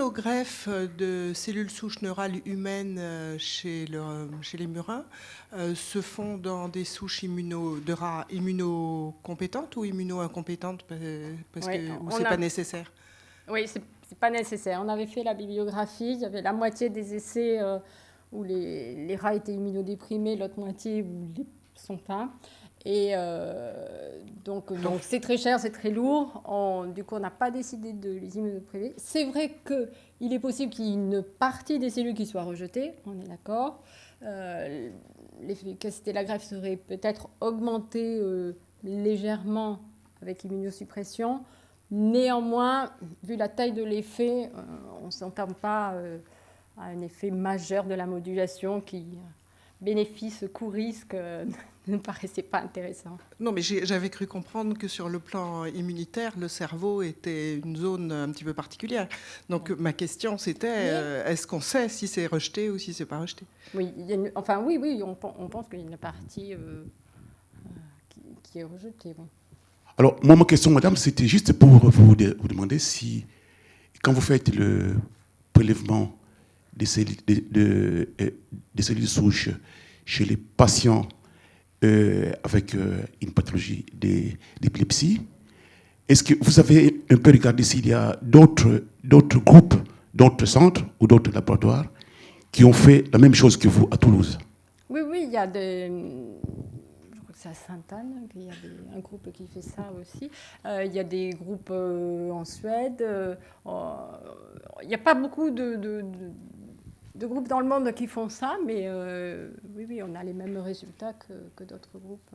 nos greffes de cellules souches neurales humaines chez les murins se font dans des souches de rats immunocompétentes ou immuno-incompétentes Oui, ou c'est pas nécessaire? Oui, c'est pas nécessaire. On avait fait la bibliographie, il y avait la moitié des essais où les rats étaient immunodéprimés, l'autre moitié où ils ne sont pas. Et donc c'est très cher, c'est très lourd. Du coup, on n'a pas décidé de les immunodéprimer. C'est vrai qu'il est possible qu'il y ait une partie des cellules qui soient rejetées, on est d'accord. L'efficacité de la greffe serait peut-être augmentée légèrement avec immunosuppression. Néanmoins, vu la taille de l'effet, on ne s'entend pas à un effet majeur de la modulation qui, bénéfice, coût-risque, ne paraissait pas intéressant. Non, mais j'avais cru comprendre que sur le plan immunitaire, le cerveau était une zone un petit peu particulière. Donc ma question, c'était, est-ce qu'on sait si c'est rejeté ou si c'est pas rejeté? Oui, on pense qu'il y a une partie qui est rejetée. Oui. Alors, moi, ma question, madame, c'était juste pour vous demander si, quand vous faites le prélèvement des cellules, des cellules souches chez les patients avec une pathologie d'épilepsie, est-ce que vous avez un peu regardé s'il y a d'autres groupes, d'autres centres ou d'autres laboratoires qui ont fait la même chose que vous à Toulouse? Oui, il y a je crois que c'est à Sainte-Anne qu'il y a un groupe qui fait ça aussi. Il y a des groupes en Suède. Il n'y a pas beaucoup de groupes dans le monde qui font ça, mais oui, on a les mêmes résultats que d'autres groupes.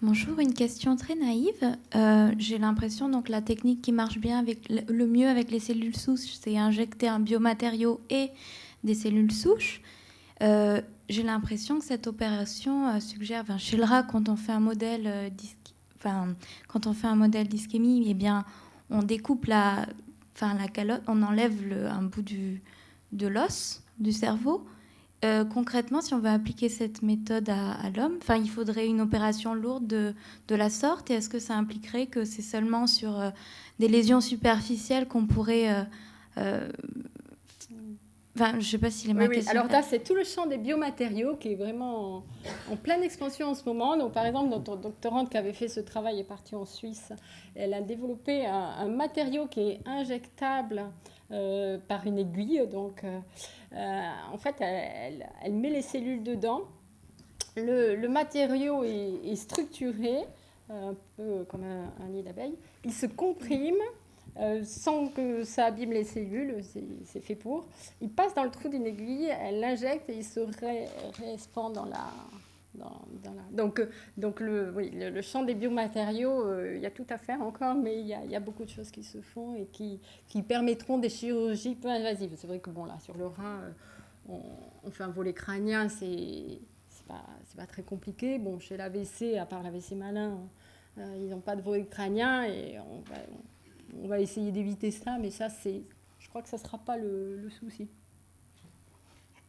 Bonjour, une question très naïve. J'ai l'impression que la technique qui marche bien le mieux avec les cellules souches, c'est injecter un biomatériau et des cellules souches. J'ai l'impression que cette opération suggère, chez le rat, quand on fait un modèle d'ischémie, eh bien, on découpe la calotte, on enlève un bout de l'os du cerveau. Concrètement, si on veut appliquer cette méthode à l'homme, il faudrait une opération lourde de la sorte. Et est-ce que ça impliquerait que c'est seulement sur des lésions superficielles qu'on pourrait... je ne sais pas si ma question... Alors là, c'est tout le champ des biomatériaux qui est vraiment en pleine expansion en ce moment. Donc, par exemple, notre doctorante qui avait fait ce travail est partie en Suisse. Elle a développé un matériau qui est injectable par une aiguille. Donc, en fait, elle met les cellules dedans. Le matériau est structuré, un peu comme un nid d'abeille. Il se comprime sans que ça abîme les cellules, c'est fait pour. Il passe dans le trou d'une aiguille, elle l'injecte et il se réexpand dans la... Donc le champ des biomatériaux, il y a tout à faire encore, mais il y a beaucoup de choses qui se font et qui permettront des chirurgies peu invasives. C'est vrai que là, sur le rein, on fait un volet crânien, c'est pas très compliqué. Bon, chez l'AVC, à part l'AVC malin, ils n'ont pas de volet crânien et on va essayer d'éviter ça, mais ça, je crois que ça ne sera pas le souci.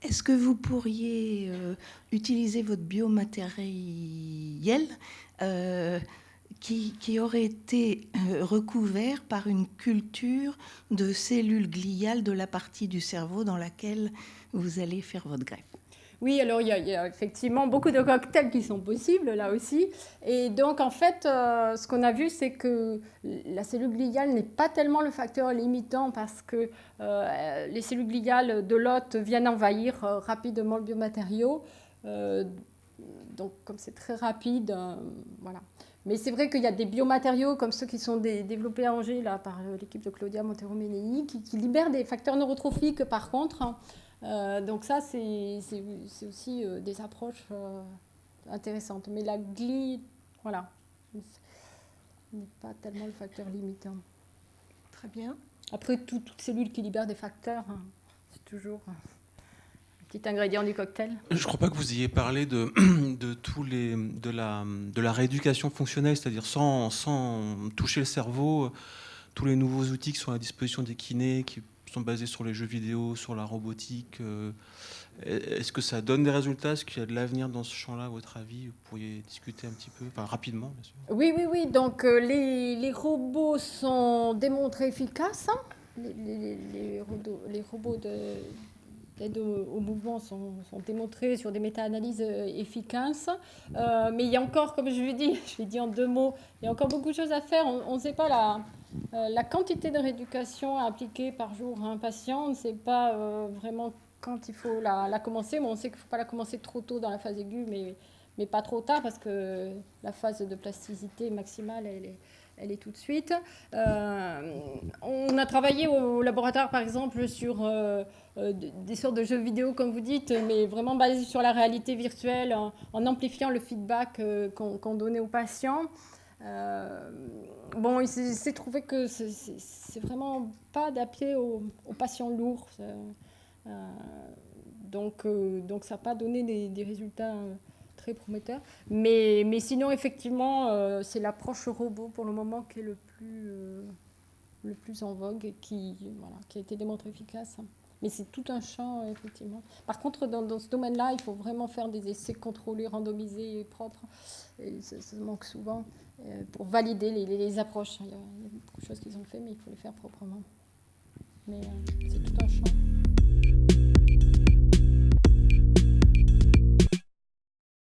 Est-ce que vous pourriez utiliser votre biomatériel qui aurait été recouvert par une culture de cellules gliales de la partie du cerveau dans laquelle vous allez faire votre greffe? Oui, alors il y a effectivement beaucoup de cocktails qui sont possibles là aussi. Et donc en fait, ce qu'on a vu, c'est que la cellule gliale n'est pas tellement le facteur limitant parce que les cellules gliales de l'hôte viennent envahir rapidement le biomatériau. Donc comme c'est très rapide, voilà. Mais c'est vrai qu'il y a des biomatériaux comme ceux qui sont développés à Angers là, par l'équipe de Claudia Montero-Menei qui libèrent des facteurs neurotrophiques par contre. Donc ça, c'est aussi des approches intéressantes. Mais la glie, voilà, n'est pas tellement le facteur limitant. Très bien. Après, toute cellule qui libère des facteurs, c'est toujours un petit ingrédient du cocktail. Je ne crois pas que vous ayez parlé de la rééducation fonctionnelle, c'est-à-dire sans toucher le cerveau, tous les nouveaux outils qui sont à la disposition des kinés, qui sont basés sur les jeux vidéo, sur la robotique. Est-ce que ça donne des résultats? Est-ce qu'il y a de l'avenir dans ce champ-là, à votre avis? Vous pourriez discuter un petit peu, rapidement, bien sûr. Oui. Donc, les robots sont démontrés efficaces. les robots d'aide au mouvement sont démontrés sur des méta-analyses efficaces. Mais il y a encore, comme je l'ai dit en 2 mots, il y a encore beaucoup de choses à faire. On ne sait pas la quantité de rééducation à appliquer par jour à un patient. On ne sait pas vraiment quand il faut la commencer. Mais on sait qu'il ne faut pas la commencer trop tôt dans la phase aiguë, mais pas trop tard, parce que la phase de plasticité maximale, elle est tout de suite. On a travaillé au laboratoire, par exemple, sur des sortes de jeux vidéo, comme vous dites, mais vraiment basés sur la réalité virtuelle, en amplifiant le feedback qu'on donnait aux patients. Bon, il s'est trouvé que c'est vraiment pas adapté aux patients lourds. Donc ça n'a pas donné des résultats très prometteur. Mais sinon, effectivement, c'est l'approche robot pour le moment qui est le plus en vogue et qui a été démontré efficace. Mais c'est tout un champ, effectivement. Par contre, dans ce domaine-là, il faut vraiment faire des essais contrôlés, randomisés et propres. Et ça manque souvent pour valider les approches. Il y a beaucoup de choses qu'ils ont fait, mais il faut les faire proprement. Mais c'est tout un champ.